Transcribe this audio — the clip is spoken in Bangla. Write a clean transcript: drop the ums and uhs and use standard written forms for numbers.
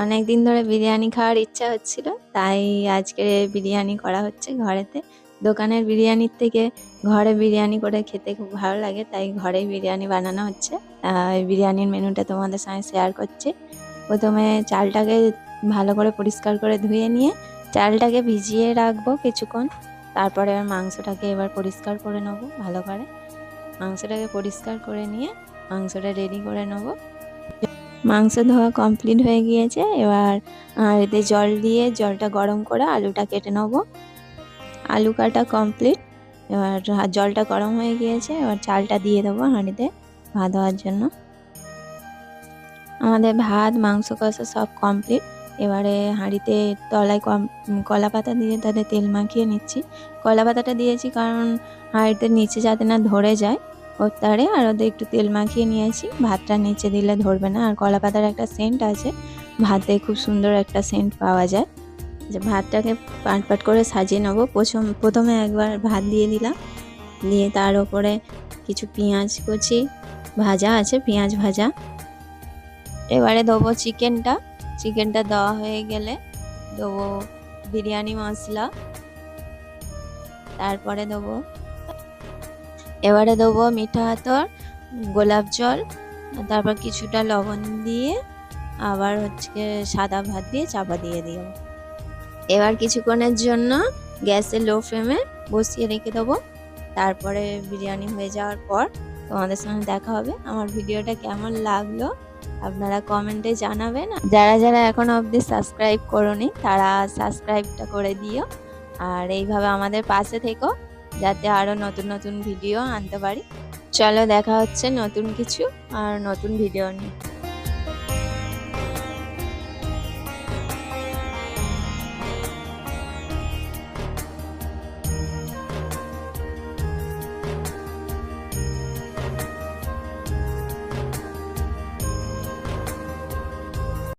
অনেক দিন ধরে বিরিয়ানি খাওয়ার ইচ্ছা হচ্ছিল, তাই আজকে বিরিয়ানি করা হচ্ছে ঘরেতে। দোকানের বিরিয়ানির থেকে ঘরে বিরিয়ানি করে খেতে খুব ভালো লাগে, তাই ঘরেই বিরিয়ানি বানানো হচ্ছে। এই বিরিয়ানির মেনুটা তোমাদের সঙ্গে শেয়ার করছি। প্রথমে চালটাকে ভালো করে পরিষ্কার করে ধুয়ে নিয়ে চালটাকে ভিজিয়ে রাখবো কিছুক্ষণ। তারপরে মাংসটাকে এবার পরিষ্কার করে নেবো ভালো করে। মাংসটাকে পরিষ্কার করে নিয়ে মাংসটা রেডি করে নেবো। মাংস ধোয়া কমপ্লিট হয়ে গিয়েছে। এবার এতে জল দিয়ে জলটা গরম করে আলুটা কেটে নেবো। আলু কাটা কমপ্লিট। এবার জলটা গরম হয়ে গিয়েছে, এবার চালটা দিয়ে দেবো হাঁড়িতে ভাত হওয়ার জন্য। আমাদের ভাত মাংস কষা সব কমপ্লিট। এবারে হাঁড়িতে তলায় কলা পাতা দিয়ে তাতে তেল মাখিয়ে নিচ্ছি। কলা পাতাটা দিয়েছি কারণ হাঁড়িতে নিচে যাতে না ধরে যায় ওর তারে, আর ওদের একটু তেল মাখিয়ে নিয়েছি। ভাতটা নিচে দিলে ধরবে না, আর কলা পাতার একটা সেন্ট আছে, ভাতে খুব সুন্দর একটা সেন্ট পাওয়া যায়। যে ভাতটাকে পাট পাট করে সাজিয়ে নেবো। প্রথমে একবার ভাত দিয়ে দিলাম, দিয়ে তার ওপরে কিছু পেঁয়াজ কুচি ভাজা আছে, পেঁয়াজ ভাজা। এবারে দেবো চিকেনটা দেওয়া হয়ে গেলে দেবো বিরিয়ানি মশলা, তারপরে এবারে দেবো মিঠা আতর, গোলাপ জল, তারপর কিছুটা লবণ দিয়ে আবার সাদা ভাত দিয়ে চাপা দিয়ে দিও। এবার কিছুক্ষণের জন্য গ্যাসে লো ফ্লেমে বসিয়ে রেখে দেবো। তারপরে বিরিয়ানি হয়ে যাওয়ার পর তোমাদের সঙ্গে দেখা হবে। আমার ভিডিওটা কেমন লাগলো আপনারা কমেন্টে জানাবেন। যারা যারা এখনো অবধি সাবস্ক্রাইব করোনি তারা সাবস্ক্রাইবটা করে দিও, আর এইভাবে আমাদের পাশে থেকো যাতে আরো নতুন নতুন ভিডিও আনতে পারি। চলো দেখা হচ্ছে নতুন কিছু আর নতুন ভিডিও নিয়ে।